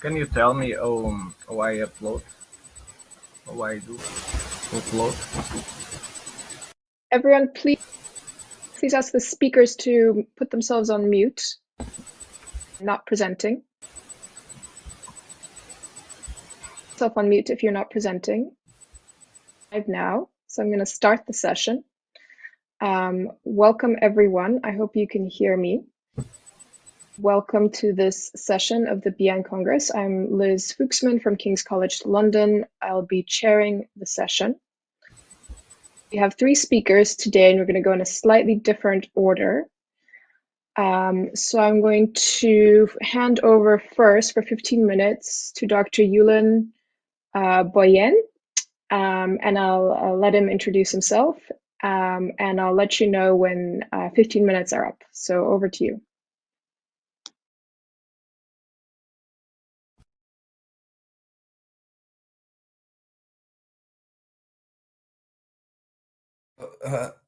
Can you tell me why I upload? Why I do upload? Everyone, please ask the speakers to put themselves on mute. Not presenting. Self on mute if you're not presenting. Live now, so I'm going to start the session. Welcome everyone. I hope you can hear me. Welcome to this session of the Bollain Congress. I'm Liz Fouksman from King's College London. I'll be chairing the session. We have 3 speakers today, and we're going to go in a slightly different order. So I'm going to hand over first for 15 minutes to Dr. Julen Bollain, and I'll let him introduce himself, and I'll let you know when 15 minutes are up. So over to you.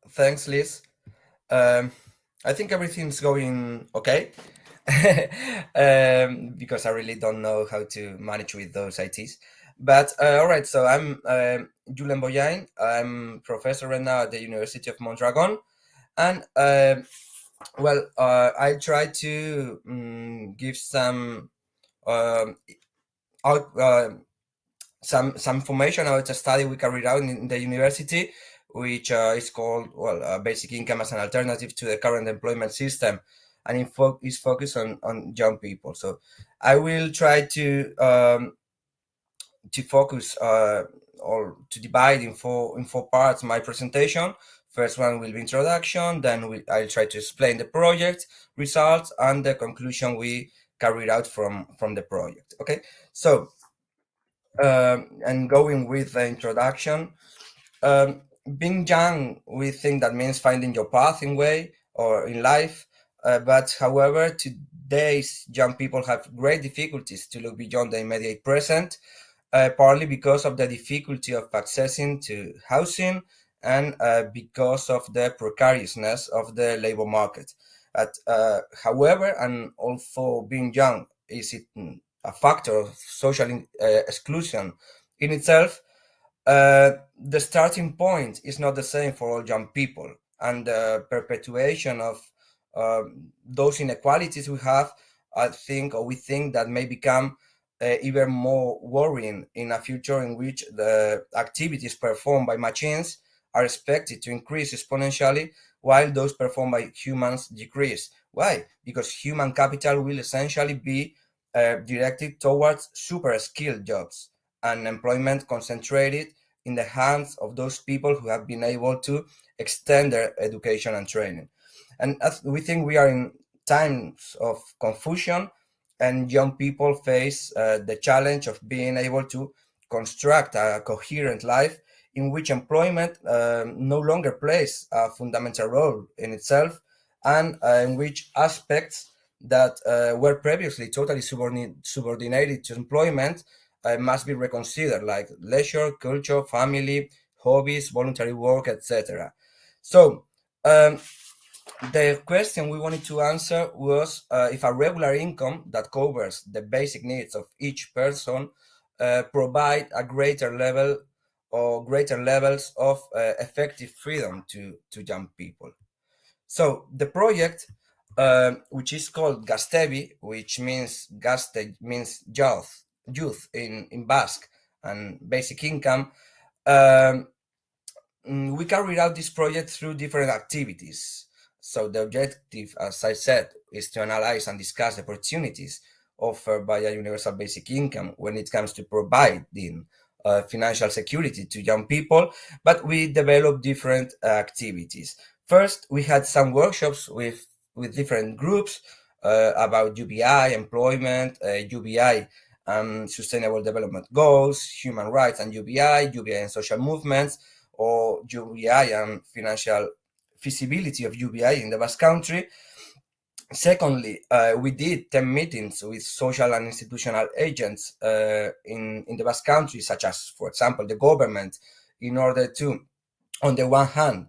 Thanks, Liz. I think everything's going okay because I really don't know how to manage with those ITs. But all right, so I'm Julen Bollain. I'm professor right now at the University of Mondragon, and I try to give some out. Some information about a study we carried out in the university, which is called basic income as an alternative to the current employment system, and is focused on young people. So I will try to focus or to divide in four parts my presentation. First one will be introduction, then I'll try to explain the project results and the conclusion we carried out from the project. Okay, so and going with the introduction, being young, we think that means finding your path in way or in life. But however, today's young people have great difficulties to look beyond the immediate present, partly because of the difficulty of accessing to housing and because of the precariousness of the labor market. However, and although being young is a factor of social exclusion in itself, the starting point is not the same for all young people, and the perpetuation of those inequalities we have, we think that may become even more worrying in a future in which the activities performed by machines are expected to increase exponentially while those performed by humans decrease. Why? Because human capital will essentially be directed towards super skilled jobs and employment concentrated in the hands of those people who have been able to extend their education and training. And as we think we are in times of confusion, and young people face the challenge of being able to construct a coherent life in which employment no longer plays a fundamental role in itself, and in which aspects that were previously totally subordinated to employment must be reconsidered, like leisure, culture, family, hobbies, voluntary work, etc. So the question we wanted to answer was if a regular income that covers the basic needs of each person provide a greater level or greater levels of effective freedom to young people. So the project, which is called Gastebi, which means Gaste means youth in Basque, and basic income. We carried out this project through different activities. So the objective, as I said, is to analyze and discuss the opportunities offered by a universal basic income when it comes to providing financial security to young people, but we developed different activities. First, we had some workshops with different groups about UBI, employment, UBI, sustainable development goals, human rights and UBI and social movements, or UBI and financial feasibility of UBI in the Basque Country. Secondly, we did 10 meetings with social and institutional agents in the Basque Country, such as, for example, the government, in order to, on the one hand,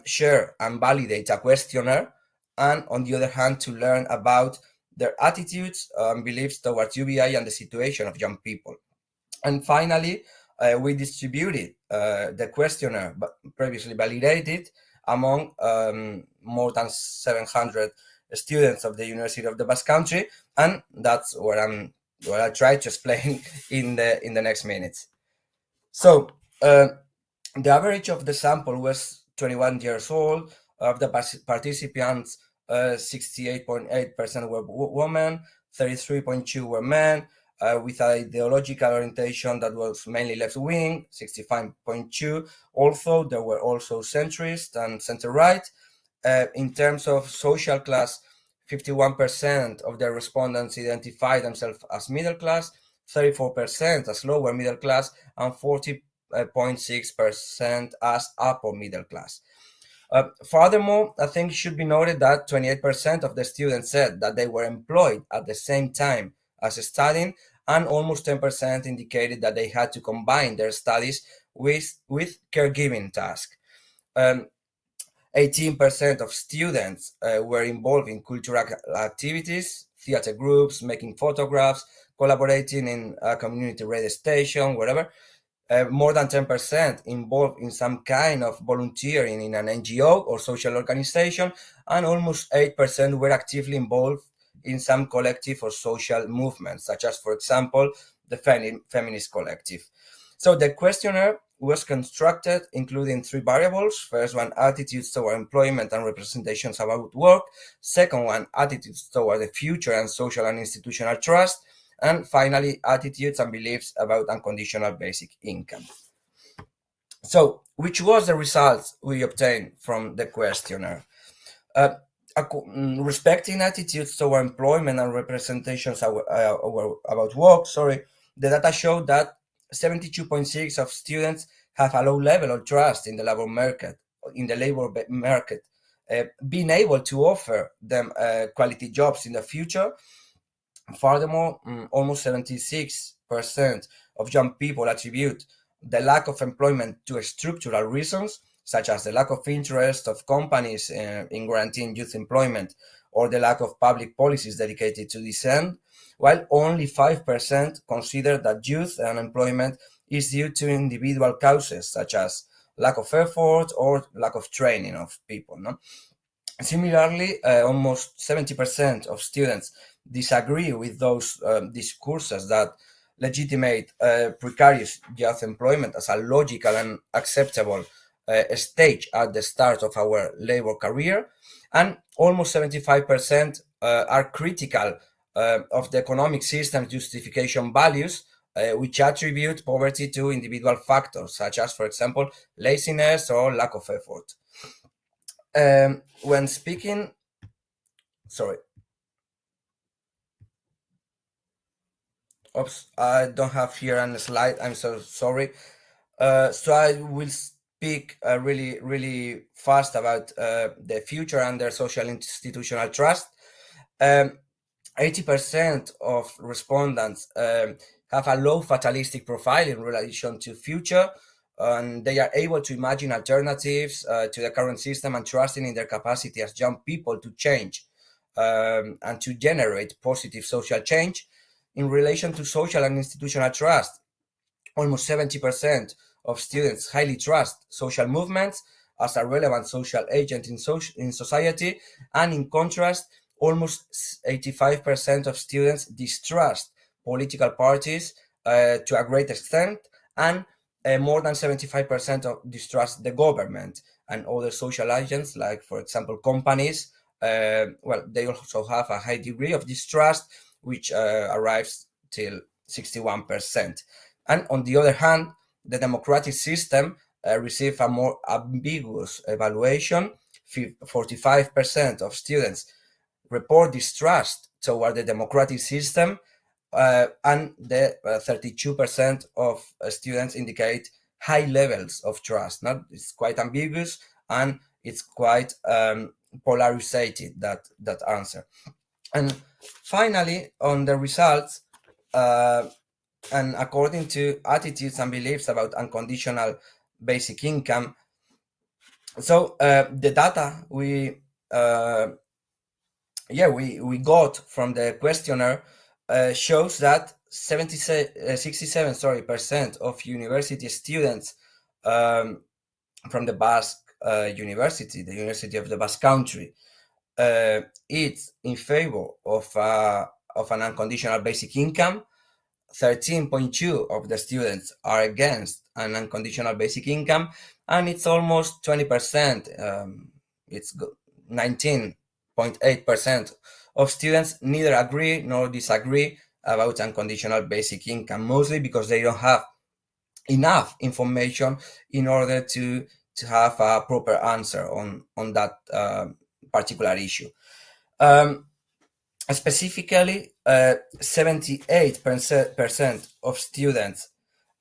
share and validate a questionnaire, and on the other hand, to learn about their attitudes and beliefs towards UBI and the situation of young people. And finally, we distributed the questionnaire previously validated among more than 700 students of the University of the Basque Country, and that's what I try to explain in the next minutes. So the average of the sample was 21 years old. Of the participants, 68.8% were women, 33.2% were men, with an ideological orientation that was mainly left-wing, 65.2%. Also, there were also centrist and center-right. In terms of social class, 51% of the respondents identified themselves as middle class, 34% as lower middle class, and 40.6% as upper middle class. Furthermore, I think it should be noted that 28% of the students said that they were employed at the same time as studying, and almost 10% indicated that they had to combine their studies with caregiving tasks. 18% of students were involved in cultural activities, theater groups, making photographs, collaborating in a community radio station, whatever. More than 10% involved in some kind of volunteering in an NGO or social organization, and almost 8% were actively involved in some collective or social movements, such as, for example, the feminist collective. So the questionnaire was constructed including 3 variables. First one, attitudes toward employment and representations about work. Second one, attitudes toward the future and social and institutional trust. And finally, attitudes and beliefs about unconditional basic income. So, which was the results we obtained from the questionnaire? Respecting attitudes toward employment and representations about work, the data showed that 72.6% of students have a low level of trust in the labor market, being able to offer them quality jobs in the future. Furthermore, almost 76% of young people attribute the lack of employment to structural reasons, such as the lack of interest of companies in guaranteeing youth employment, or the lack of public policies dedicated to this end, while only 5% consider that youth unemployment is due to individual causes, such as lack of effort or lack of training of people. No? Similarly, almost 70% of students disagree with those discourses that legitimate precarious youth employment as a logical and acceptable stage at the start of our labor career, and almost 75% are critical of the economic system justification values, which attribute poverty to individual factors, such as, for example, laziness or lack of effort. When speaking, I don't have here a slide, I'm so sorry. So I will speak really fast about the future under social institutional trust. 80% of respondents have a low fatalistic profile in relation to future, and they are able to imagine alternatives to the current system and trusting in their capacity as young people to change and to generate positive social change. In relation to social and institutional trust, almost 70% of students highly trust social movements as a relevant social agent in society, and in contrast, almost 85% of students distrust political parties to a great extent, and more than 75% of distrust the government and other social agents, like, for example, companies. They also have a high degree of distrust, which arrives till 61%. And on the other hand, the democratic system received a more ambiguous evaluation. 45% of students report distrust toward the democratic system, and the 32% of students indicate high levels of trust. It's quite ambiguous, and it's quite polarized, that answer. And finally, on the results, and according to attitudes and beliefs about unconditional basic income, so the data we we got from the questionnaire shows that 67% of university students from the Basque University, the University of the Basque Country, it's in favor of an unconditional basic income. 13.2 of the students are against an unconditional basic income, and it's almost 20%. It's 19.8% of students neither agree nor disagree about unconditional basic income, mostly because they don't have enough information in order to have a proper answer on that particular issue. Specifically, 78% of students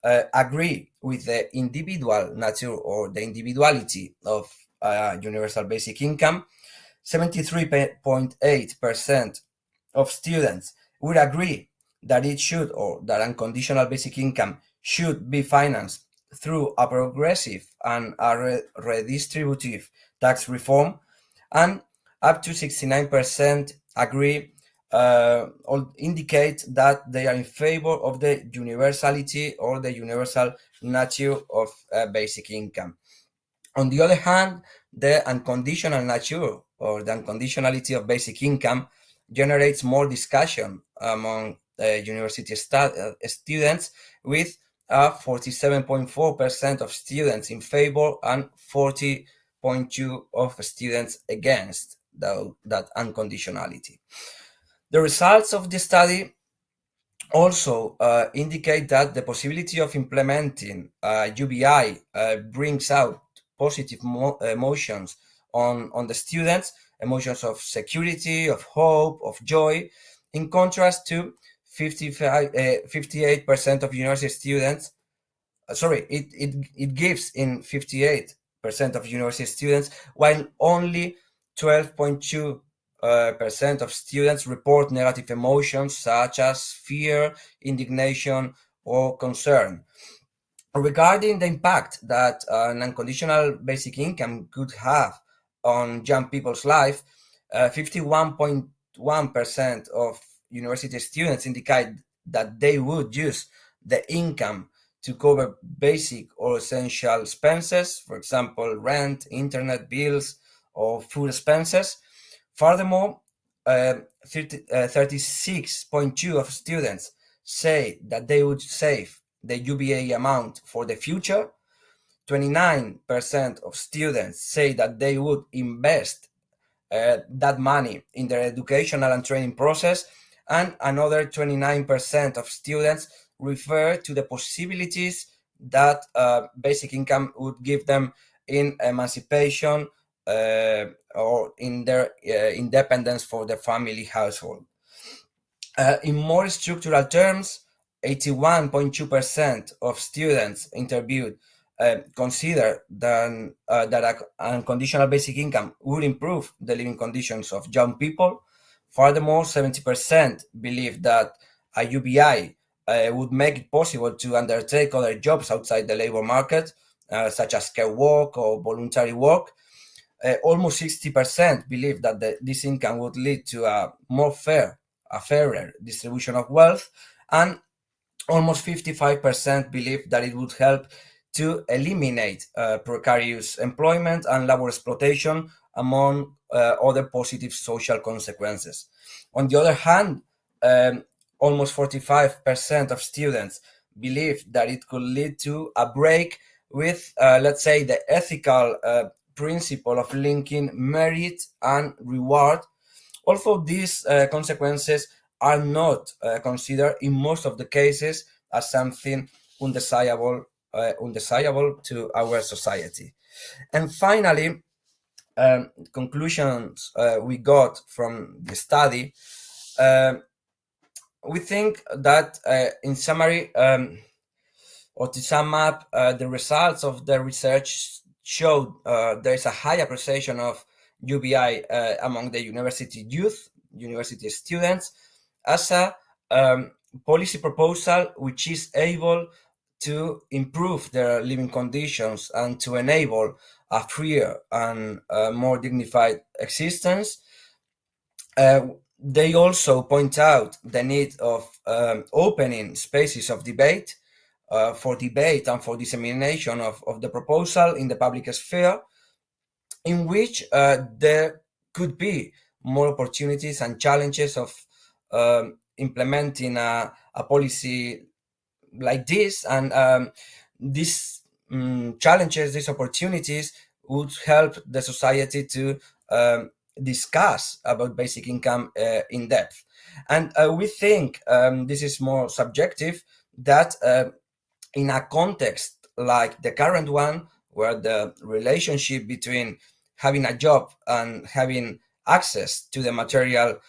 agree with the individual nature or the individuality of universal basic income. 73.8% of students would agree that it should, or that unconditional basic income should be financed through a progressive and a redistributive tax reform, and up to 69% agree or indicate that they are in favor of the universality or the universal nature of basic income. On the other hand, the unconditional nature or the unconditionality of basic income generates more discussion among university students, with 47.4% of students in favor and 40.2% of students against that unconditionality. The results of the study also indicate that the possibility of implementing UBI brings out positive emotions on the students, emotions of security, of hope, of joy, in contrast to 58% of university students. It gives in 58% of university students, while only 12.2% of students report negative emotions such as fear, indignation, or concern. Regarding the impact that an unconditional basic income could have on young people's life, 51.1% of university students indicate that they would use the income to cover basic or essential expenses, for example, rent, internet bills, or food expenses. Furthermore, 36.2% of students say that they would save the UBA amount for the future. 29% of students say that they would invest that money in their educational and training process, and another 29% of students refer to the possibilities that basic income would give them in emancipation or in their independence for the family household. In more structural terms, 81.2% of students interviewed consider that an unconditional basic income would improve the living conditions of young people. Furthermore, 70% believe that a UBI would make it possible to undertake other jobs outside the labor market, such as care work or voluntary work. Almost 60% believe that this income would lead to a fairer distribution of wealth, and almost 55% believe that it would help to eliminate precarious employment and labor exploitation, among other positive social consequences. On the other hand, almost 45% of students believe that it could lead to a break with, let's say, the ethical principle of linking merit and reward, although these consequences are not considered in most of the cases as something undesirable to our society. And finally, conclusions we got from the study, we think that in summary, or to sum up, the results of the research showed there is a high appreciation of UBI among the university youth, university students, as a policy proposal which is able to improve their living conditions and to enable a freer and more dignified existence. They also point out the need of opening spaces of debate, for debate and for dissemination of the proposal in the public sphere, in which there could be more opportunities and challenges of implementing a policy like this. And these challenges, these opportunities would help the society to discuss about basic income in depth. And we think, this is more subjective, that in a context like the current one, where the relationship between having a job and having access to the material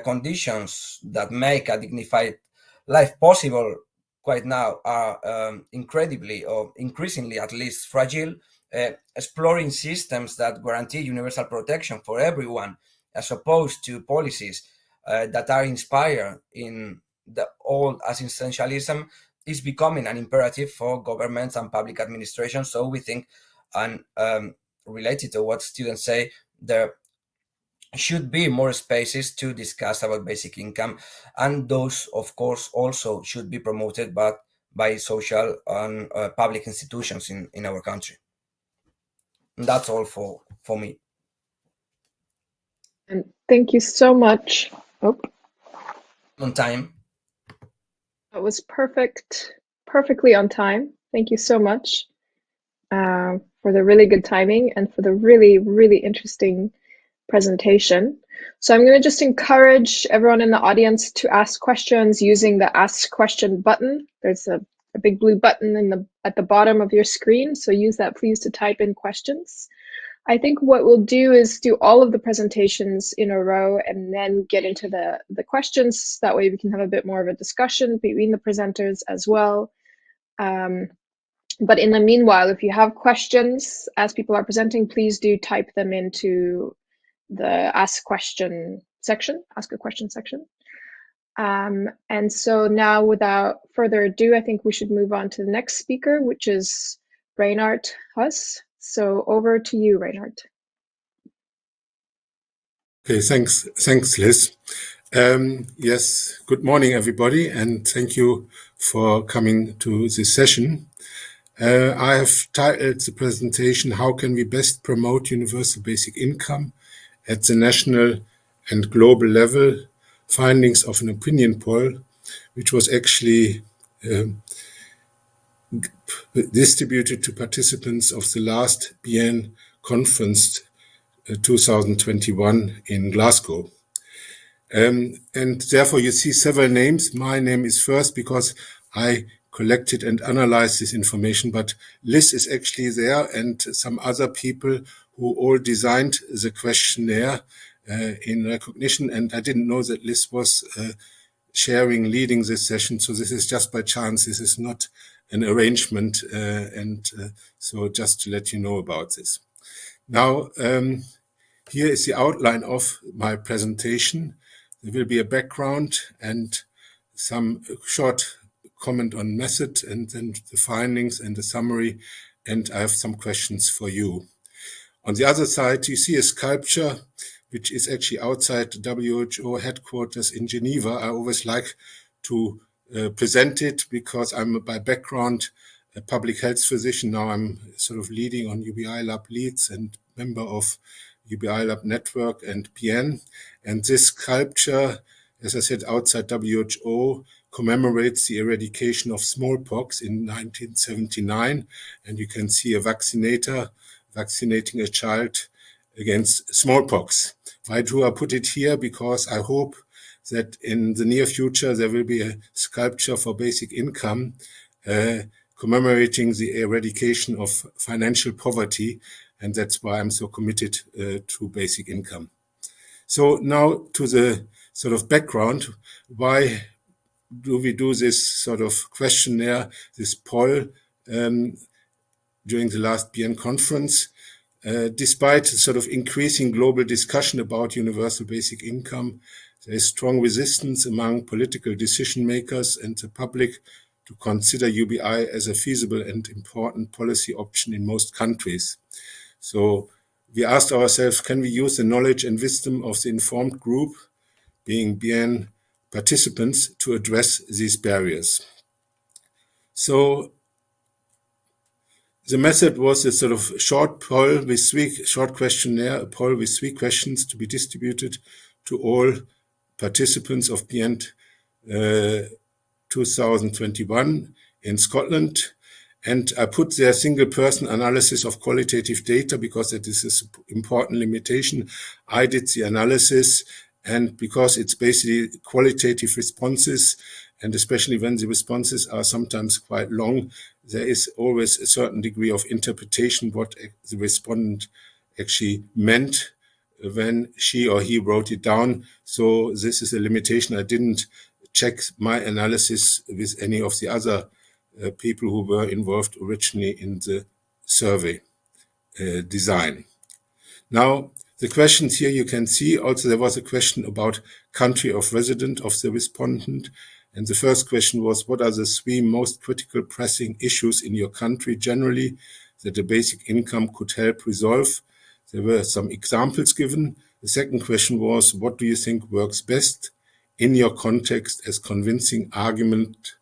conditions that make a dignified life possible quite now are incredibly, or increasingly at least, fragile. Exploring systems that guarantee universal protection for everyone, as opposed to policies that are inspired in the old assistentialism, is becoming an imperative for governments and public administration. So we think, and related to what students say, there should be more spaces to discuss about basic income, and those, of course, also should be promoted by social and public institutions in our country. And that's all for me. And thank you so much. Oh, On time. that was perfectly on time. Thank you so much for the really good timing and for the really, really interesting presentation. So I'm going to just encourage everyone in the audience to ask questions using the Ask Question button. There's a big blue button at the bottom of your screen, so use that please to type in questions. I think what we'll do is do all of the presentations in a row and then get into the questions. That way we can have a bit more of a discussion between the presenters as well. But in the meanwhile, if you have questions as people are presenting, please do type them into the Ask a Question section. And so now, without further ado, I think we should move on to the next speaker, which is Reinhard Huss. So over to you, Reinhard. Okay, thanks, Liz. Yes, good morning, everybody, and thank you for coming to this session. I have titled the presentation, How Can We Best Promote Universal Basic Income at the National and Global Level? Findings of an Opinion Poll, which was actually distributed to participants of the last BN conference 2021 in Glasgow. And therefore you see several names. My name is first because I collected and analyzed this information, but Liz is actually there and some other people who all designed the questionnaire in recognition. And I didn't know that Liz was leading this session. So this is just by chance. This is not an arrangement. So just to let you know about this. Now, here is the outline of my presentation. There will be a background and some short comment on method and then the findings and the summary. And I have some questions for you. On the other side, you see a sculpture, which is actually outside the WHO headquarters in Geneva. I always like to present it because I'm by background a public health physician. Now I'm sort of leading on UBI Lab Leeds and member of UBI Lab Network and PN. And this sculpture, as I said, outside WHO, commemorates the eradication of smallpox in 1979. And you can see a vaccinator vaccinating a child against smallpox. Why do I put it here? Because I hope that in the near future, there will be a sculpture for basic income commemorating the eradication of financial poverty. And that's why I'm so committed to basic income. So now to the sort of background. Why do we do this sort of questionnaire, this poll during the last BN conference? Despite sort of increasing global discussion about universal basic income, there is strong resistance among political decision makers and the public to consider UBI as a feasible and important policy option in most countries. So we asked ourselves, can we use the knowledge and wisdom of the informed group, being BN participants, to address these barriers? So the method was a sort of short poll with short questionnaire, a poll with 3 questions to be distributed to all participants of BN 2021 in Scotland. And I put there single person analysis of qualitative data because it is an important limitation. I did the analysis, and because it's basically qualitative responses, and especially when the responses are sometimes quite long, there is always a certain degree of interpretation what the respondent actually meant when she or he wrote it down. So this is a limitation. I didn't check my analysis with any of the other people who were involved originally in the survey design. Now, the questions here you can see also there was a question about country of residence of the respondent. And the first question was, what are the 3 most critical pressing issues in your country generally that a basic income could help resolve? There were some examples given. The second question was, what do you think works best in your context as convincing arguments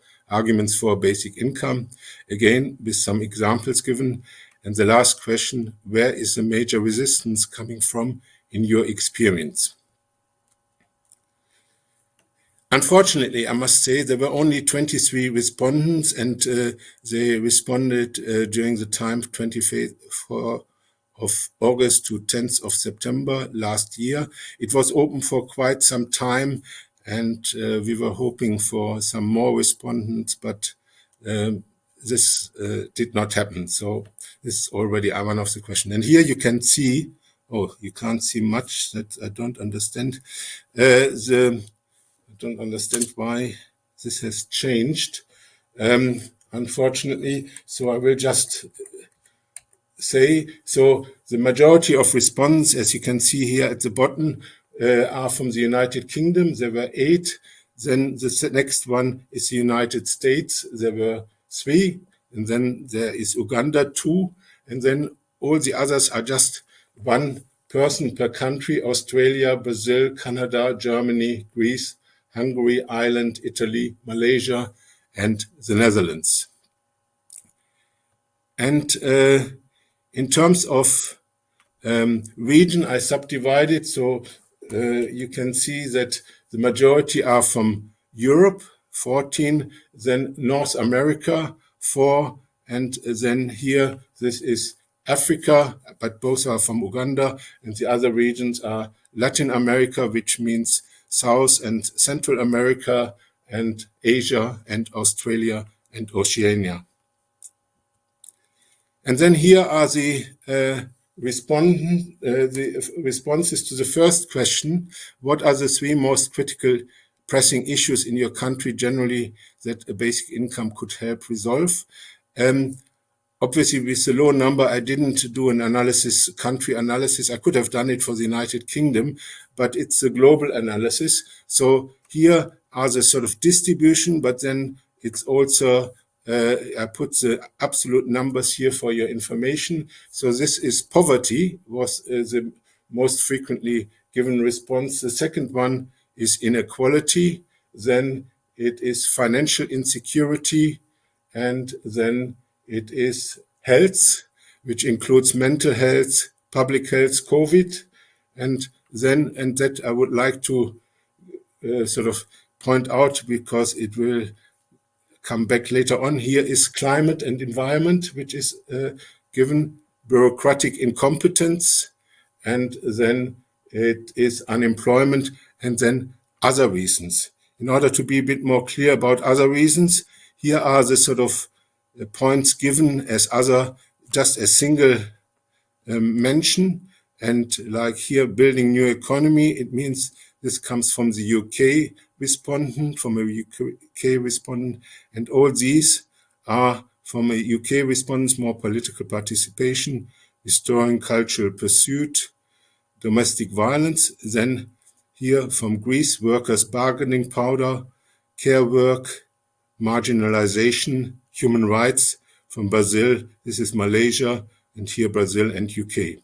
for a basic income? Again, with some examples given. And the last question, where is the major resistance coming from in your experience? Unfortunately, I must say there were only 23 respondents, and they responded during the time 24th of August to 10th of September last year. It was open for quite some time, and we were hoping for some more respondents, but this did not happen. So this is already one of the questions. And here you can see, you can't see much, that I don't understand. I don't understand why this has changed, unfortunately. So I will just say, so the majority of response, as you can see here at the bottom, are from the United Kingdom. There were 8. Then the next one is the United States. There were 3. And then there is Uganda, 2. And then all the others are just 1 person per country: Australia, Brazil, Canada, Germany, Greece, Hungary, Ireland, Italy, Malaysia, and the Netherlands. And in terms of region, I subdivided. So you can see that the majority are from Europe, 14, then North America, 4, and then here this is Africa, but both are from Uganda, and the other regions are Latin America, which means South and Central America, and Asia, and Australia, and Oceania. And then here are the responses to the first question. What are the 3 most critical pressing issues in your country generally that a basic income could help resolve? Obviously, with the low number, I didn't do an analysis, country analysis. I could have done it for the United Kingdom, but it's a global analysis. So here are the sort of distribution, but then it's also, I put the absolute numbers here for your information. So this is poverty, was the most frequently given response. The second one is inequality. Then it is financial insecurity. And then it is health, which includes mental health, public health, COVID. And then, and that I would like to sort of point out because it will come back later on. Here is climate and environment, which is given bureaucratic incompetence. And then it is unemployment, and then other reasons. In order to be a bit more clear about other reasons, here are the sort of points given as other, just a single mention. And like here, building new economy, it means this comes from the UK respondent, from a UK respondent. And all these are from a UK respondent: more political participation, restoring cultural pursuit, domestic violence. Then here from Greece, workers' bargaining power, care work, marginalization, human rights. From Brazil, this is Malaysia, and here Brazil and UK.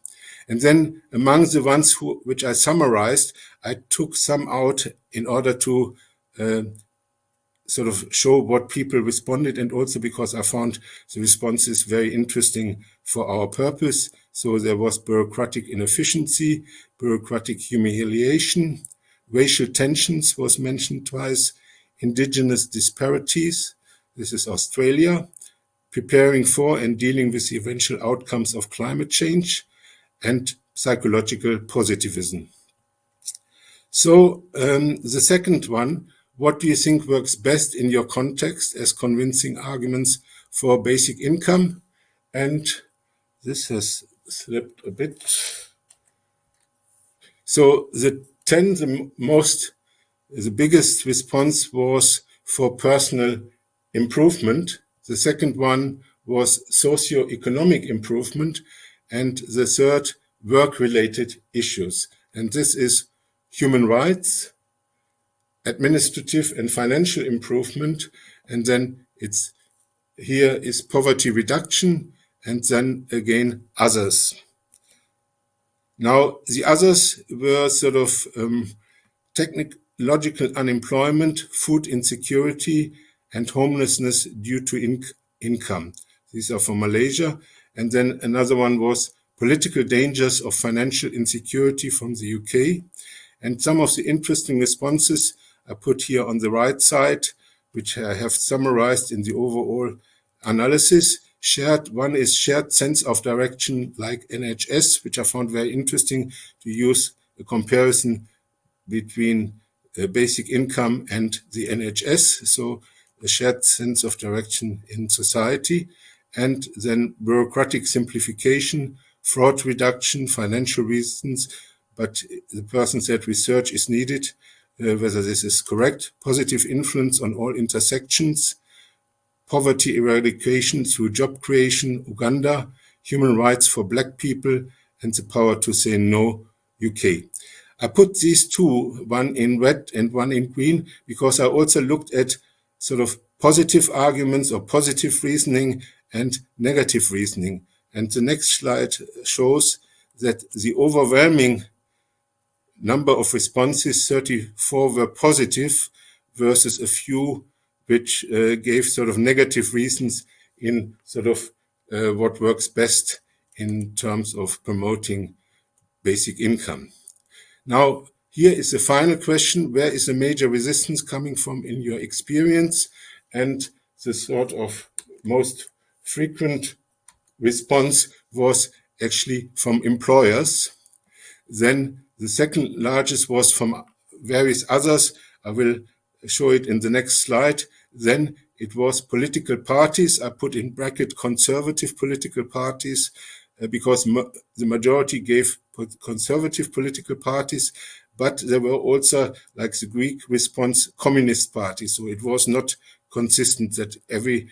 And then among the ones which I summarized, I took some out in order to sort of show what people responded, and also because I found the responses very interesting for our purpose. So there was bureaucratic inefficiency, bureaucratic humiliation, racial tensions was mentioned twice, indigenous disparities, this is Australia, preparing for and dealing with the eventual outcomes of climate change, and psychological positivism. So the second one, what do you think works best in your context as convincing arguments for basic income? And this has slipped a bit. So the biggest response was for personal improvement. The second one was socio-economic improvement. And the third, work-related issues. And this is human rights, administrative and financial improvement, and then here is poverty reduction, and then again others. Now the others were sort of technological unemployment, food insecurity, and homelessness due to income. These are from Malaysia. And then another one was political dangers of financial insecurity from the UK. And some of the interesting responses I put here on the right side, which I have summarized in the overall analysis. One is shared sense of direction, like NHS, which I found very interesting to use a comparison between basic income and the NHS. So a shared sense of direction in society. And then bureaucratic simplification, fraud reduction, financial reasons. But the person said research is needed, whether this is correct. Positive influence on all intersections, poverty eradication through job creation, Uganda, human rights for Black people, and the power to say no, UK. I put these two, one in red and one in green, because I also looked at sort of positive arguments or positive reasoning and negative reasoning. And the next slide shows that the overwhelming number of responses, 34, were positive versus a few which gave sort of negative reasons in sort of what works best in terms of promoting basic income. Now, here is the final question. Where is the major resistance coming from in your experience? And the sort of most frequent response was actually from employers. Then the second largest was from various others. I will show it in the next slide. Then it was political parties. I put in bracket conservative political parties because the majority gave conservative political parties, but there were also, like the Greek response, communist parties. So it was not consistent that every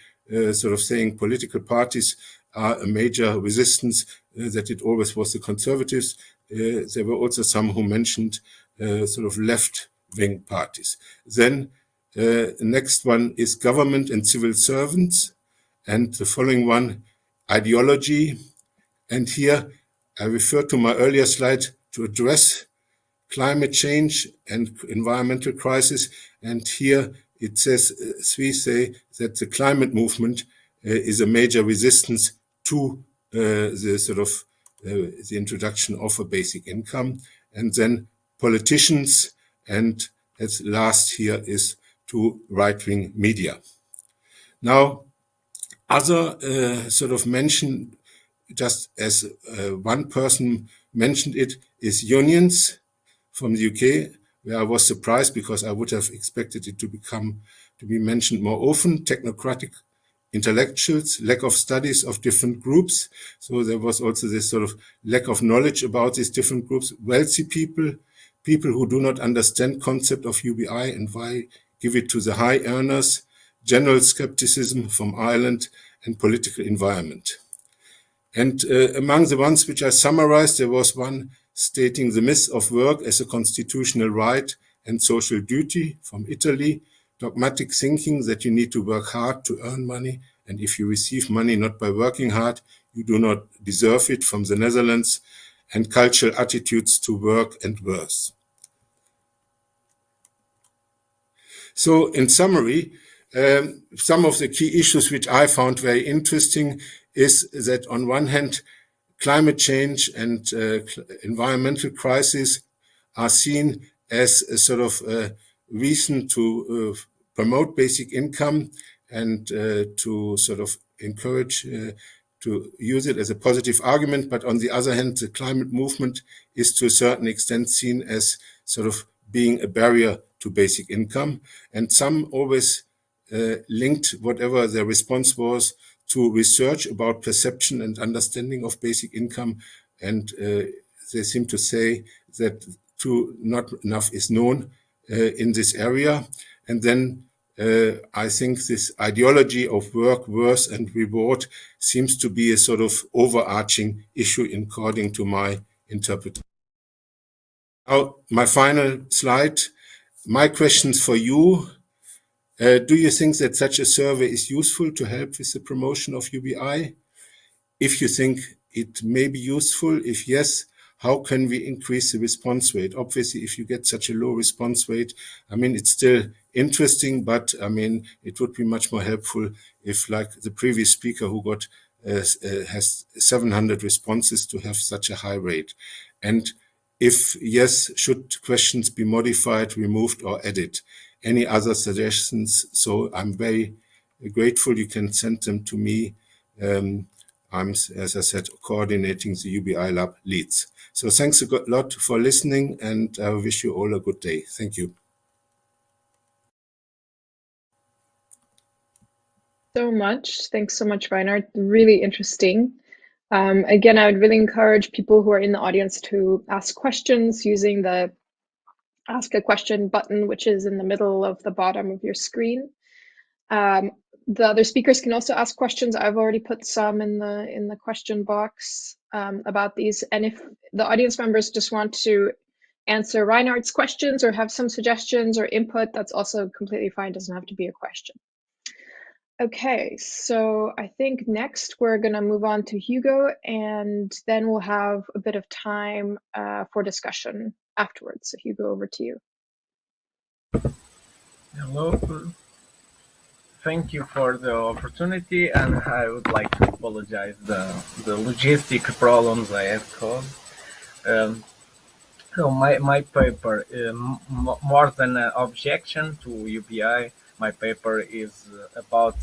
sort of saying political parties are a major resistance, that it always was the conservatives. There were also some who mentioned sort of left-wing parties. Then the next one is government and civil servants. And the following one, ideology. And here I refer to my earlier slide to address climate change and environmental crisis. And here it says, we say that the climate movement is a major resistance to the sort of the introduction of a basic income. And then politicians, and as last here is to right-wing media. Now, other sort of mention, just as one person mentioned it, is unions from the UK, where I was surprised because I would have expected it to be mentioned more often. Technocratic intellectuals, lack of studies of different groups. So there was also this sort of lack of knowledge about these different groups. Wealthy people, people who do not understand concept of UBI and why give it to the high earners, general skepticism from Ireland, and political environment. And among the ones which I summarized, there was one stating the myth of work as a constitutional right and social duty from Italy, dogmatic thinking that you need to work hard to earn money, and if you receive money not by working hard, you do not deserve it from the Netherlands, and cultural attitudes to work and worth. So in summary, some of the key issues which I found very interesting is that on one hand, climate change and environmental crisis are seen as a sort of reason to promote basic income and to sort of encourage to use it as a positive argument. But on the other hand, the climate movement is to a certain extent seen as sort of being a barrier to basic income. And some always linked whatever their response was to research about perception and understanding of basic income. And they seem to say that not enough is known in this area. And then I think this ideology of work, worth, and reward seems to be a sort of overarching issue according to my interpretation. Now, my final slide. My questions for you. Do you think that such a survey is useful to help with the promotion of UBI? If you think it may be useful, if yes, how can we increase the response rate? Obviously, if you get such a low response rate, I mean, it's still interesting, but I mean, it would be much more helpful if, like the previous speaker who got has 700 responses, to have such a high rate. And if yes, should questions be modified, removed, or added? Any other suggestions? So I'm very grateful. You can send them to me. I'm, as I said, coordinating the UBI Lab Leeds. So thanks a lot for listening, and I wish you all a good day. Thank you. So much. Thanks so much, Reinhard. Really interesting. Again, I would really encourage people who are in the audience to ask questions using the Ask a Question button, which is in the middle of the bottom of your screen. The other speakers can also ask questions. I've already put some in the question box about these. And if the audience members just want to answer Reinhard's questions or have some suggestions or input, that's also completely fine. It doesn't have to be a question. Okay, so I think next we're going to move on to Hugo, and then we'll have a bit of time for discussion afterwards. So Hugo, over to you. Hello. Thank you for the opportunity, and I would like to apologize the logistic problems I have caused. So my paper, more than an objection to UBI, my paper is about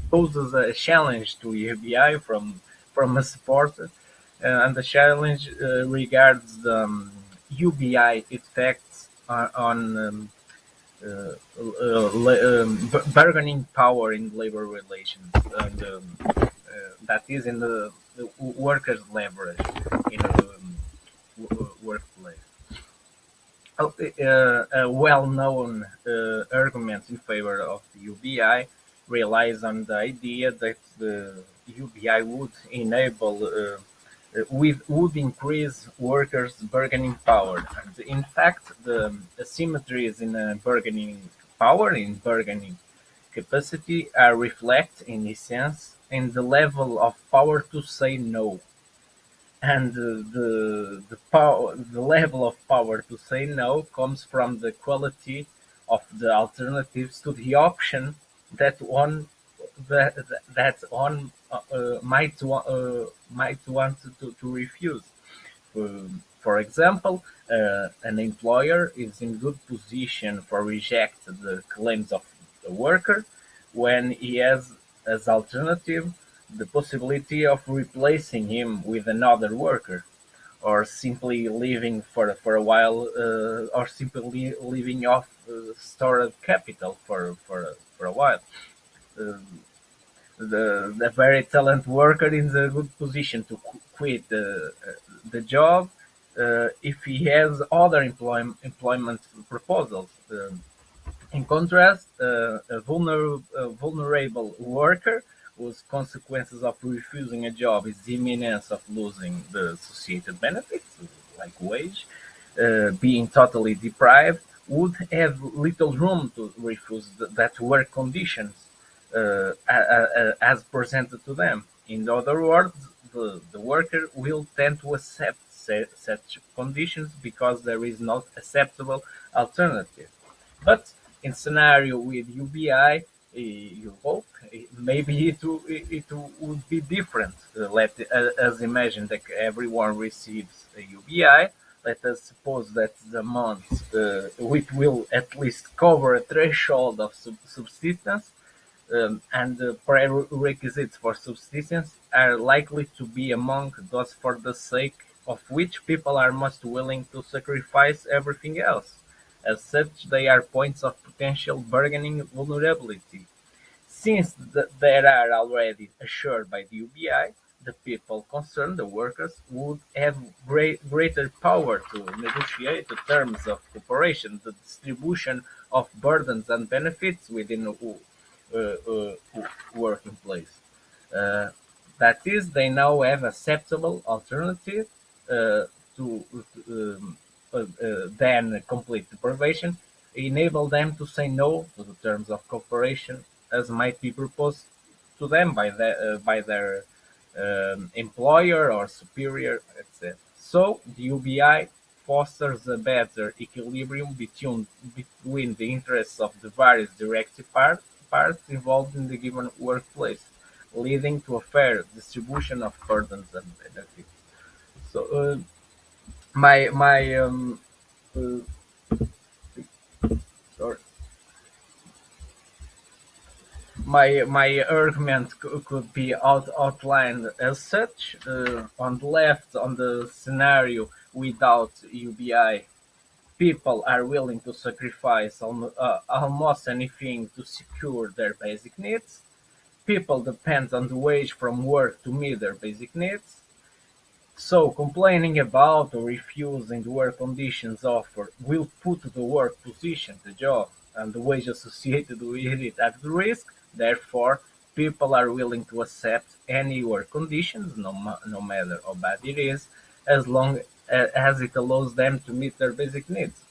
poses a challenge to UBI from a supporter, and the challenge regards the UBI effects on bargaining power in labor relations, and that is in the workers' leverage in the workplace. A well-known argument in favor of the UBI relies on the idea that the UBI would enable would increase workers' bargaining power. And in fact, the asymmetries in bargaining power, in bargaining capacity, are reflected in essence in the level of power to say no. And the level of power to say no comes from the quality of the alternatives to the option that one might want to refuse. For example, an employer is in good position for reject the claims of the worker when he has as alternative the possibility of replacing him with another worker, or simply leaving for a while, or simply leaving off stored capital for a while. The very talented worker is in a good position to quit the job if he has other employment proposals. In contrast, a vulnerable worker whose consequences of refusing a job is the imminence of losing the associated benefits, like wage, being totally deprived, would have little room to refuse that work conditions as presented to them. In other words, the worker will tend to accept such conditions because there is no acceptable alternative. But in scenario with UBI, you hope maybe it would be different. Let us imagine that everyone receives a UBI. Let us suppose that the month which will at least cover a threshold of subsistence, and the prerequisites for subsistence are likely to be among those for the sake of which people are most willing to sacrifice everything else. As such, they are points of potential bargaining vulnerability. Since they are already assured by the UBI, the people concerned, the workers, would have greater power to negotiate the terms of cooperation, the distribution of burdens and benefits within a working place. Uh, that is, they now have acceptable alternative to than complete deprivation, enable them to say no to the terms of cooperation as might be proposed to them by their employer or superior, etc. So the UBI fosters a better equilibrium between the interests of the various directive parts involved in the given workplace, leading to a fair distribution of burdens and benefits. So my uh, sorry, my argument could be outlined as such. On the left, on the scenario without UBI, people are willing to sacrifice almost anything to secure their basic needs. People depend on the wage from work to meet their basic needs. So complaining about or refusing the work conditions offered will put the work position, the job, and the wage associated with it at risk. Therefore, people are willing to accept any work conditions, no matter how bad it is, as long as it allows them to meet their basic needs.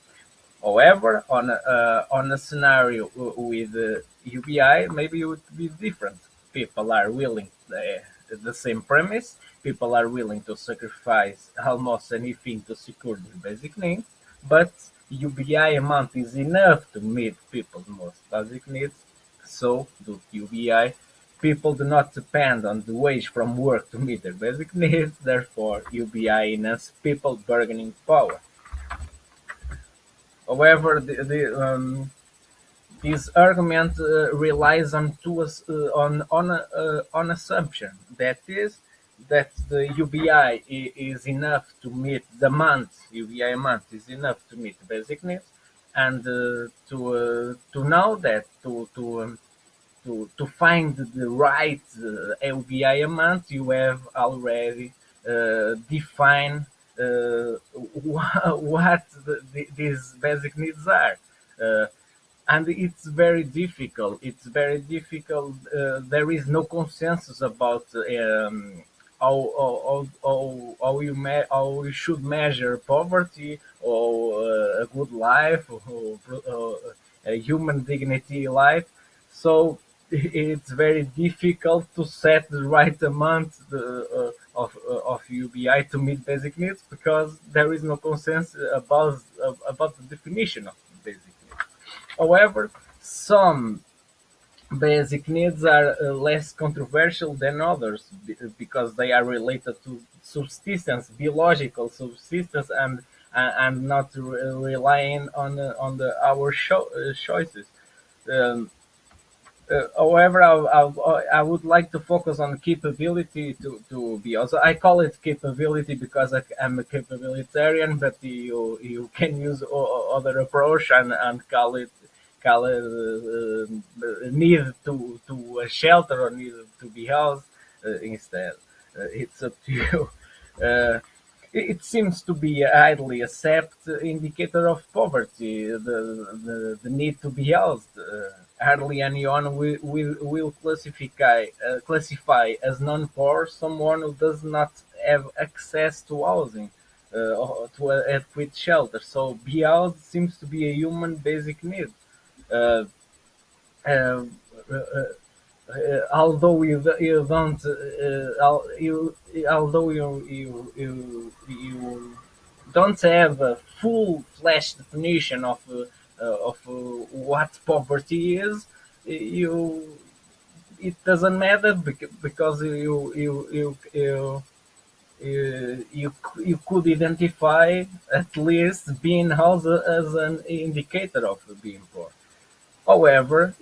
However, on a scenario with UBI, maybe it would be different. People are willing, the same premise, people are willing to sacrifice almost anything to secure their basic needs, but UBI amount is enough to meet people's most basic needs. So, due to UBI, people do not depend on the wage from work to meet their basic needs. Therefore, UBI enhances people's bargaining power. However, this argument relies on on assumption, that is, that the UBI is enough to meet the month UBI month is enough to meet basic needs, and to know that to find the right UBI amount, you have already defined what these basic needs are. Uh, and it's very difficult. It's very difficult. There is no consensus about how you should measure poverty or a good life or a human dignity life. So it's very difficult to set the right amount of UBI to meet basic needs because there is no consensus about the definition of basic needs. However, some basic needs are less controversial than others because they are related to subsistence, biological subsistence, and not relying on our choices. Um, However, I would like to focus on capability to be also. I call it capability because I'm a capabilitarian, but you can use other approach and call it need to a shelter or need to be housed instead. It's up to you. Uh, it seems to be a highly accepted indicator of poverty, the need to be housed. Hardly anyone will classify as non-poor someone who does not have access to housing or to adequate shelter. So be housed seems to be a human basic need. Uh, uh, uh, although you don't although you don't have a full flash definition of what poverty is, you it doesn't matter because you could identify at least being housed as an indicator of being poor. However,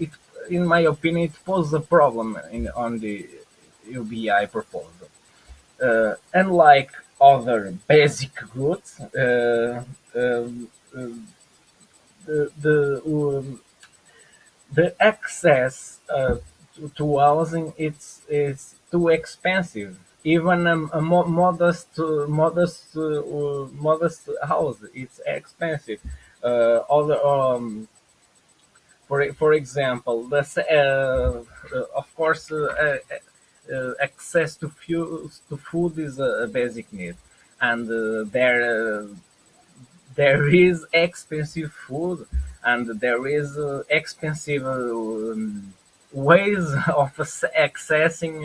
in my opinion, it poses a problem on the UBI proposal. Unlike other basic goods, the access to housing it's too expensive. Even a modest house it's expensive. Other for example, of course, access to food is a basic need, and there is expensive food, and there is expensive ways of accessing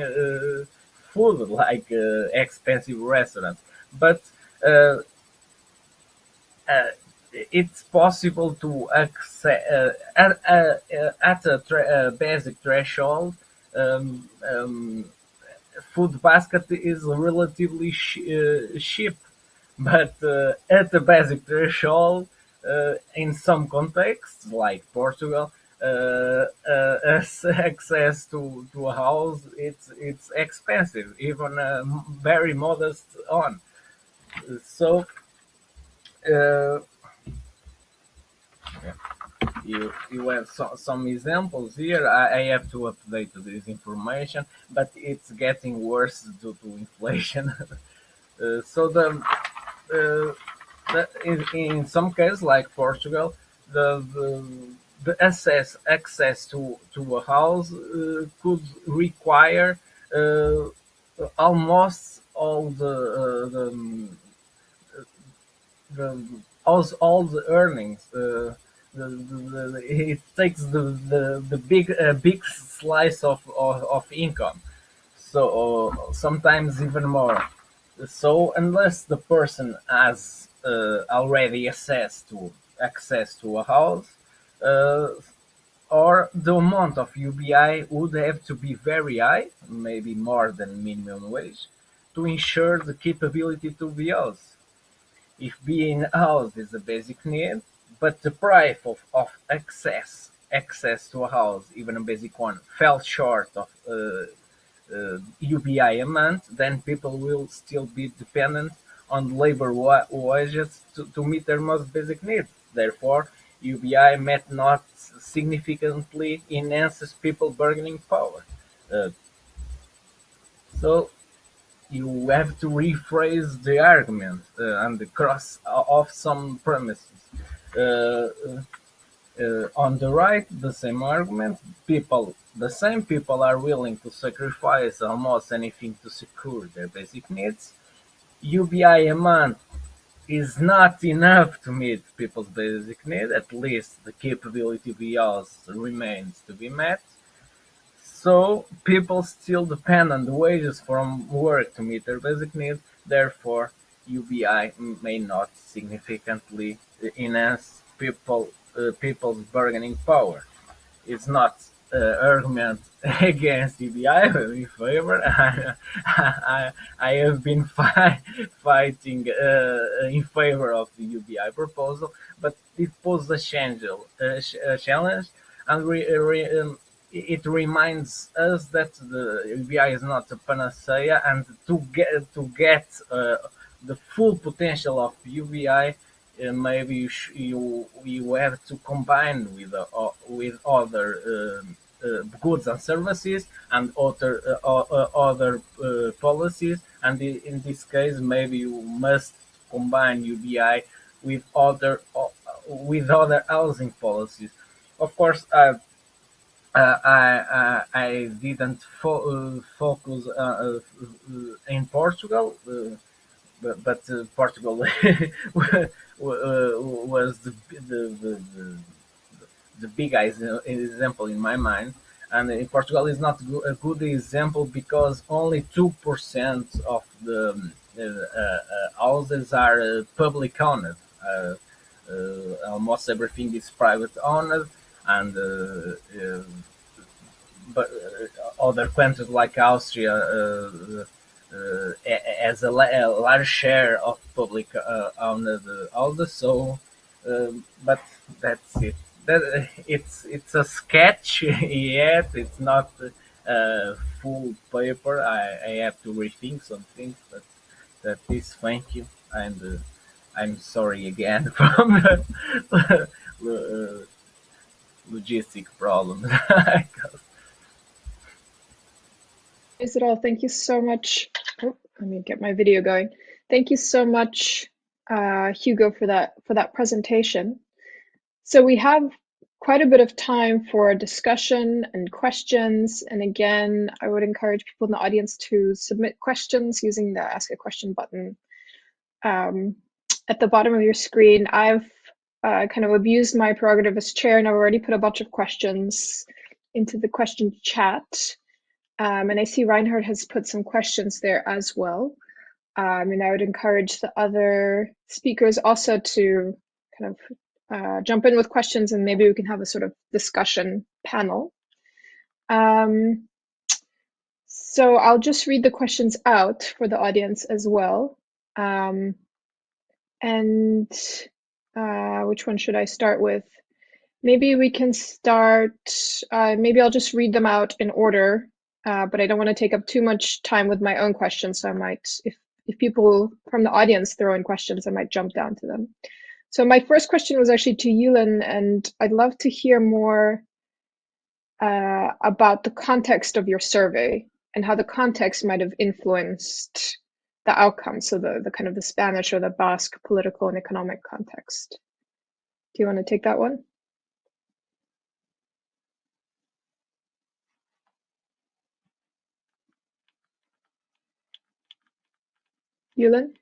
food, like expensive restaurants. But uh, uh, it's possible to access at a basic threshold. Food basket is relatively cheap, but at the basic threshold, in some contexts, like Portugal, access to a house it's expensive, even very modest on. So uh, you have some examples here. I have to update this information, but it's getting worse due to inflation. So uh, in some cases, like Portugal, the the access to a house could require uh, almost the all the earnings. It takes the big slice of income. So sometimes even more. So unless the person has already access to a house, uh, or the amount of UBI would have to be very high, maybe more than minimum wage, to ensure the capability to be housed. If being housed is a basic need, but the price of access to a house, even a basic one, fell short of UBI a month, then people will still be dependent on labor wages to meet their most basic needs. Therefore, UBI might not significantly enhances people bargaining power. Uh, so you have to rephrase the argument and the cross off some premises. Uh, on the right, the same argument. The same people are willing to sacrifice almost anything to secure their basic needs. UBI a month is not enough to meet people's basic needs. At least the capability of the house remains to be met. So people still depend on the wages from work to meet their basic needs. Therefore, UBI may not significantly enhance people's bargaining power. It's not argument against UBI in favor. I have been fighting in favor of the UBI proposal, but it poses a challenge, and it reminds us that the UBI is not a panacea, and to get the full potential of UBI, maybe you have to combine with other goods and services and other policies, and in this case maybe you must combine UBI with other housing policies. Of course, I didn't focus in Portugal, but Portugal was the big example in my mind, and in Portugal is not a good example because only 2% of the houses are public owned. Almost everything is private owned, and but other countries like Austria has a large share of public owned houses. So, but that's it. It's a sketch yet. It's not full paper. I have to rethink some things, but that is thank you, and I'm sorry again from logistic problems. Is it all? Thank you so much. Oh, let me get my video going. Thank you so much, Hugo, for that presentation. So we have quite a bit of time for discussion and questions. And again, I would encourage people in the audience to submit questions using the Ask a Question button at the bottom of your screen. I've kind of abused my prerogative as chair, and I've already put a bunch of questions into the question chat. And I see Reinhard has put some questions there as well. And I would encourage the other speakers also to kind of jump in with questions, and maybe we can have a sort of discussion panel. So I'll just read the questions out for the audience as well. And which one should I start with? Maybe we can start, maybe I'll just read them out in order, but I don't want to take up too much time with my own questions. So I might, if people from the audience throw in questions, I might jump down to them. So my first question was actually to Julen, and I'd love to hear more about the context of your survey and how the context might have influenced the outcome. So the kind of the Spanish or the Basque political and economic context. Do you want to take that one? Julen?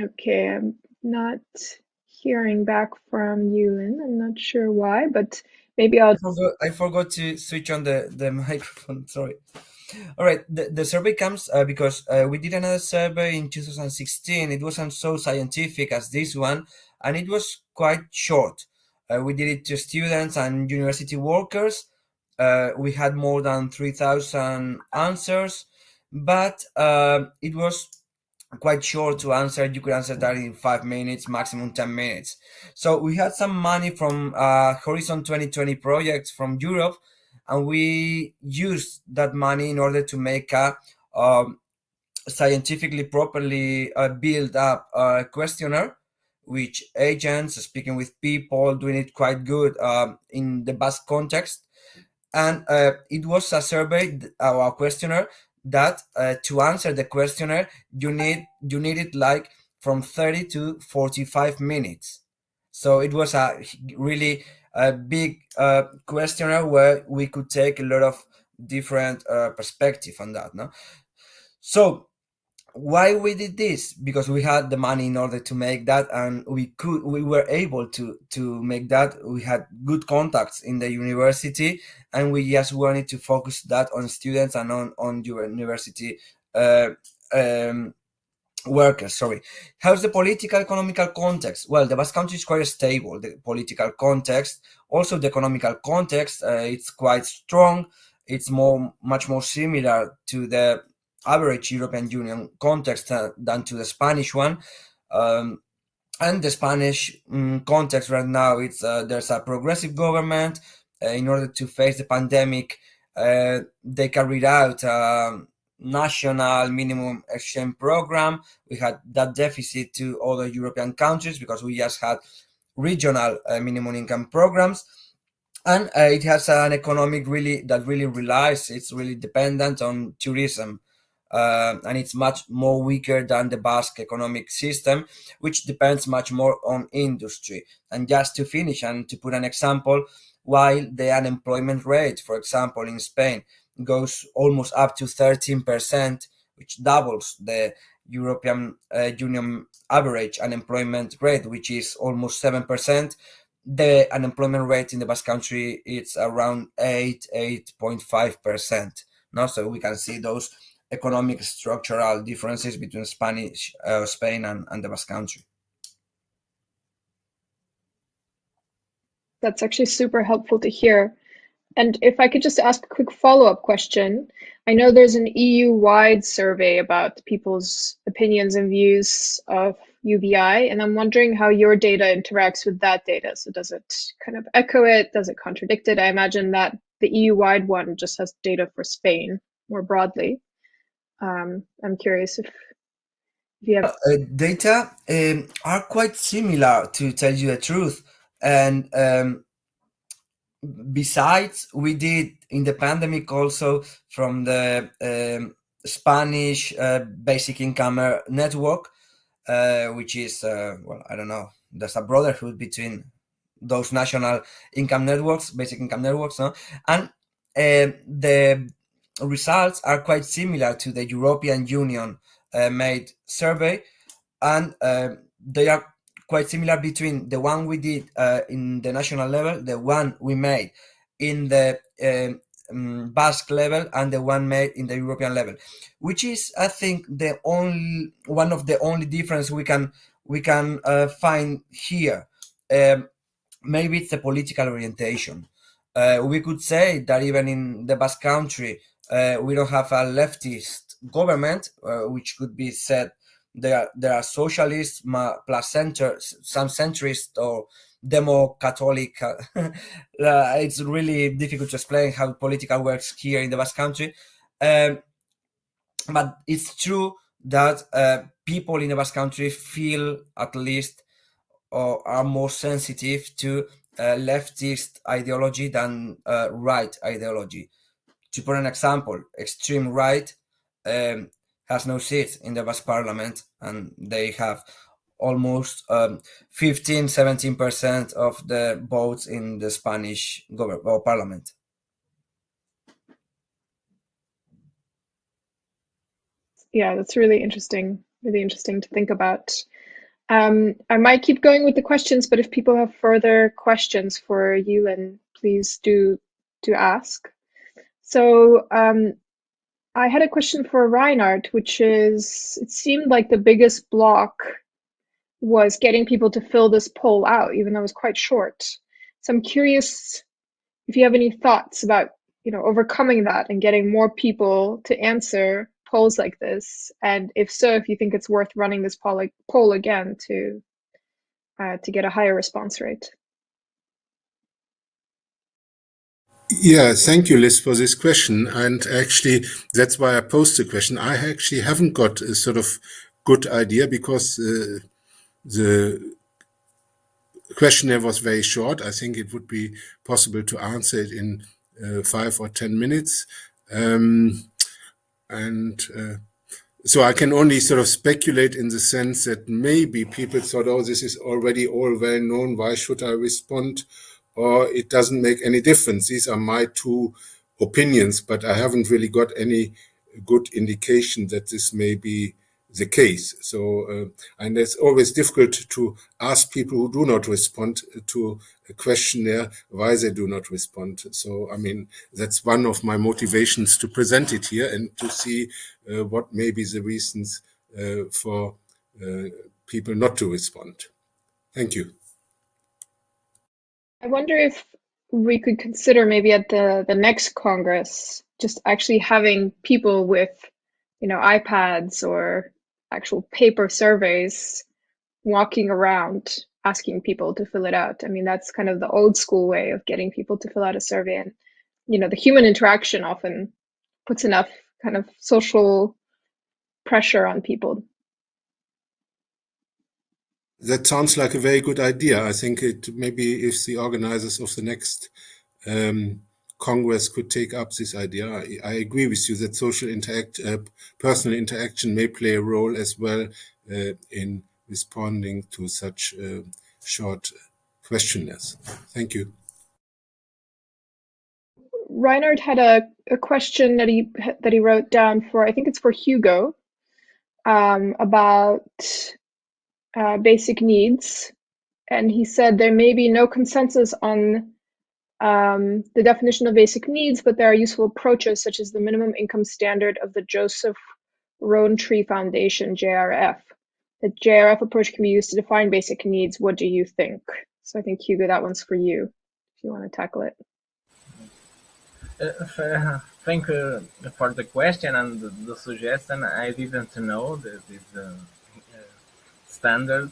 Okay, I'm not hearing back from Julen. I'm not sure why, but maybe I forgot to switch on the microphone. Sorry. All right. The survey comes because we did another survey in 2016. It wasn't so scientific as this one, and it was quite short. We did it to students and university workers. We had more than 3,000 answers, but it was quite short to answer. You could answer that in 5 minutes, maximum 10 minutes. So we had some money from Horizon 2020 projects from Europe, and we used that money in order to make a scientifically properly build up questionnaire, which agents speaking with people doing it quite good in the Basque context. And it was a survey, a questionnaire that to answer the questionnaire you needed like from 30 to 45 minutes. So it was a really big questionnaire where we could take a lot of different perspective on that. No, so why we did this? Because we had the money in order to make that, and we were able to make that. We had good contacts in the university, and we just wanted to focus that on students and on university workers. Sorry. How's the political economical context? Well, the Basque Country is quite stable, the political context. Also the economical context, it's quite strong. It's much more similar to the average European Union context than to the Spanish one. And the Spanish context right now, it's there's a progressive government. In order to face the pandemic, they carried out national minimum exchange program. We had that deficit to other European countries because we just had regional minimum income programs. And it has an economic that really relies, it's really dependent on tourism. And it's much more weaker than the Basque economic system, which depends much more on industry. And just to finish and to put an example, while the unemployment rate, for example, in Spain, goes almost up to 13%, which doubles the European Union average unemployment rate, which is almost 7%. The unemployment rate in the Basque Country is around 8.5%. No, so we can see those economic structural differences between Spain and the Basque Country. That's actually super helpful to hear. And if I could just ask a quick follow-up question. I know there's an EU-wide survey about people's opinions and views of UBI, and I'm wondering how your data interacts with that data. So does it kind of echo it? Does it contradict it? I imagine that the EU-wide one just has data for Spain more broadly. I'm curious if you have... Data are quite similar, to tell you the truth. And besides, we did in the pandemic also from the Spanish basic income network, which is, well, I don't know, there's a brotherhood between those national income networks, basic income networks, no? And the results are quite similar to the European Union made survey, and they are quite similar between the one we did in the national level, the one we made in the Basque level, and the one made in the European level, which is, I think, the only one of the only difference we can find here. Maybe it's the political orientation. We could say that even in the Basque Country, we don't have a leftist government, which could be said there are socialists plus center, some centrist or demo-Catholic. It's really difficult to explain how political works here in the Basque Country. But it's true that people in the Basque Country feel, at least, or are more sensitive to leftist ideology than right ideology. To put an example, extreme right has no seats in the Basque Parliament, and they have almost 15-17% of the votes in the Spanish government or parliament. Yeah, that's really interesting to think about. I might keep going with the questions, but if people have further questions for Julen, please do ask. So I had a question for Reinhard, which is, it seemed like the biggest block was getting people to fill this poll out, even though it was quite short. So I'm curious if you have any thoughts about, overcoming that and getting more people to answer polls like this, and if so, if you think it's worth running this poll again to get a higher response rate. Yeah, thank you, Liz, for this question. And actually, that's why I posed the question. I actually haven't got a sort of good idea because the questionnaire was very short. I think it would be possible to answer it in 5 or 10 minutes. So I can only sort of speculate in the sense that maybe people thought, oh, this is already all well known. Why should I respond? Or it doesn't make any difference. These are my two opinions, but I haven't really got any good indication that this may be the case. So, and it's always difficult to ask people who do not respond to a questionnaire why they do not respond. So, I mean, that's one of my motivations to present it here and to see what may be the reasons for people not to respond. Thank you. I wonder if we could consider maybe at the next Congress, just actually having people with, iPads or actual paper surveys walking around asking people to fill it out. I mean, that's kind of the old school way of getting people to fill out a survey. And, the human interaction often puts enough kind of social pressure on people. That sounds like a very good idea. I think it maybe if the organizers of the next Congress could take up this idea. I agree with you that social personal interaction may play a role as well in responding to such short questionnaires. Thank you. Reinhard had a question that he wrote down for, I think it's for Hugo, about basic needs, and he said there may be no consensus on the definition of basic needs, but there are useful approaches such as the minimum income standard of the Joseph Rowntree Foundation, JRF. The JRF approach can be used to define basic needs. What do you think? So I think, Hugo, that one's for you, if you want to tackle it. Thank you for the question and the suggestion. I didn't know that this standard.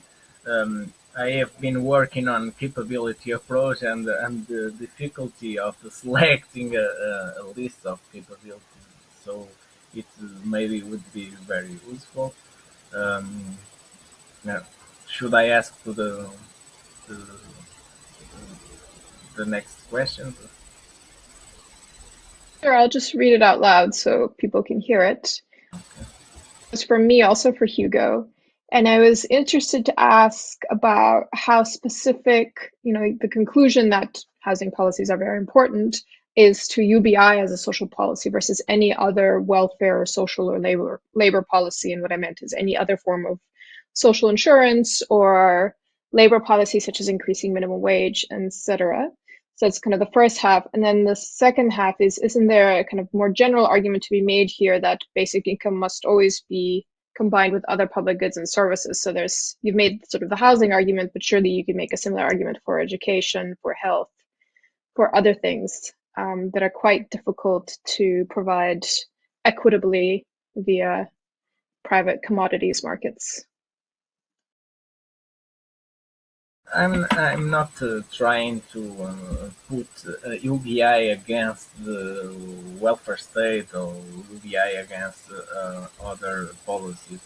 I have been working on capability approach and the difficulty of selecting a list of capabilities. So it maybe would be very useful. Um, yeah. Should I ask to the, the next question? Sure, I'll just read it out loud so people can hear it. It's from me, also for Hugo. And I was interested to ask about how specific, the conclusion that housing policies are very important is to UBI as a social policy versus any other welfare or social or labor policy. And what I meant is any other form of social insurance or labor policy, such as increasing minimum wage, etc. So that's kind of the first half. And then the second half is, isn't there a kind of more general argument to be made here that basic income must always be combined with other public goods and services? So you've made sort of the housing argument, but surely you could make a similar argument for education, for health, for other things that are quite difficult to provide equitably via private commodities markets. I'm not trying to put UBI against the welfare state or UBI against other policies.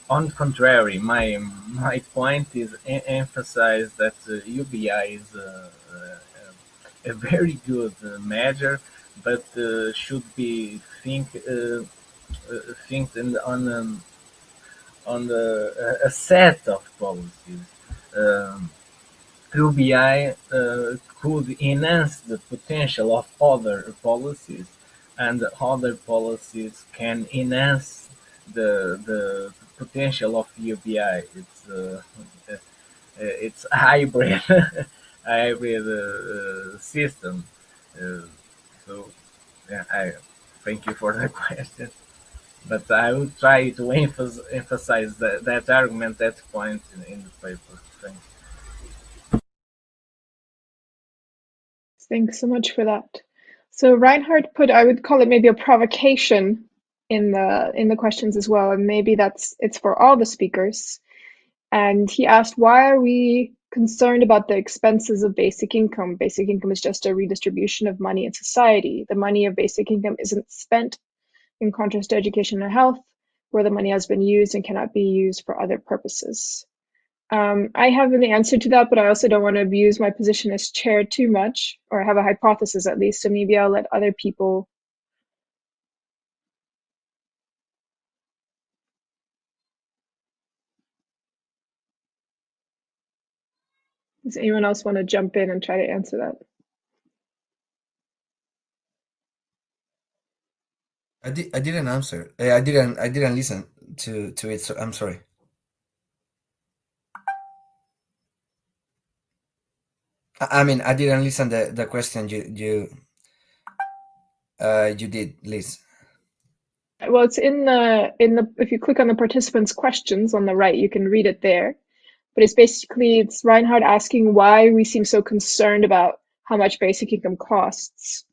On the contrary, my point is emphasize that UBI is a very good measure, but should be think on a set of policies. Um, UBI could enhance the potential of other policies, and other policies can enhance the potential of UBI. It's a hybrid hybrid system. Uh, so yeah, I thank you for the question, but I will try to emphasize that argument, that point in the paper. Thanks. Thanks so much for that. So Reinhard put, I would call it maybe a provocation in the questions as well, and maybe it's for all the speakers. And he asked, why are we concerned about the expenses of basic income? Basic income is just a redistribution of money in society. The money of basic income isn't spent, in contrast to education and health, where the money has been used and cannot be used for other purposes. I have an answer to that, but I also don't want to abuse my position as chair too much, or have a hypothesis at least, so maybe I'll let other people. Does anyone else want to jump in and try to answer that? I didn't answer. I didn't listen to it. So I'm sorry. I mean, I didn't listen the question you did, Liz. Well, it's in the if you click on the participants' questions on the right, you can read it there. But it's Reinhard asking why we seem so concerned about how much basic income costs,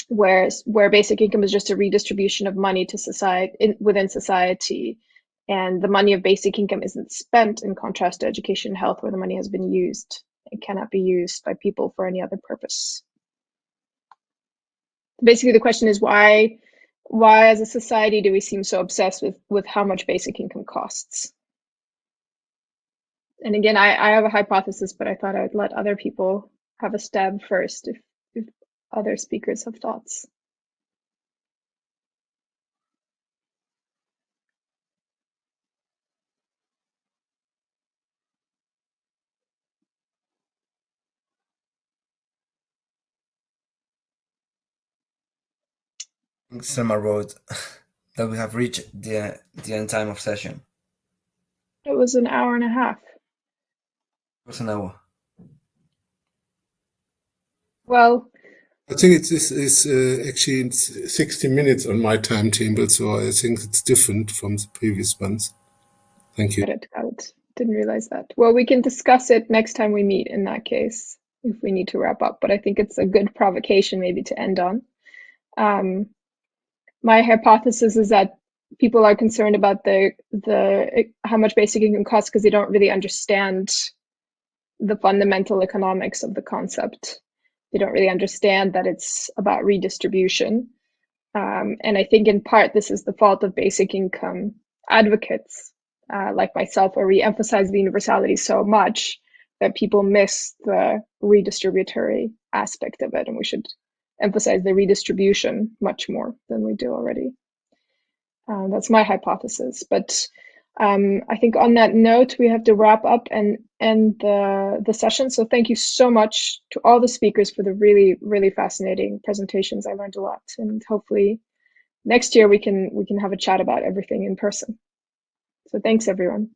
where basic income is just a redistribution of money to society within society, and the money of basic income isn't spent, in contrast to education and health, where the money has been used and cannot be used by people for any other purpose. Basically, the question is why as a society do we seem so obsessed with how much basic income costs? And again, I have a hypothesis, but I thought I'd let other people have a stab first if other speakers have thoughts. Selma wrote that we have reached the end time of session. It was an hour and a half. It was an hour. Well, I think it is actually 60 minutes on my timetable, so I think it's different from the previous ones. Thank you. got it. Didn't realize that. Well, we can discuss it next time we meet in that case, if we need to wrap up, but I think it's a good provocation maybe to end on. My hypothesis is that people are concerned about the how much basic income costs because they don't really understand the fundamental economics of the concept. They don't really understand that it's about redistribution. And I think in part this is the fault of basic income advocates like myself, where we emphasize the universality so much that people miss the redistributory aspect of it, and we should emphasize the redistribution much more than we do already. That's my hypothesis. But I think on that note, we have to wrap up and end the session. So thank you so much to all the speakers for the really, really fascinating presentations. I learned a lot, and hopefully next year we can have a chat about everything in person. So thanks, everyone.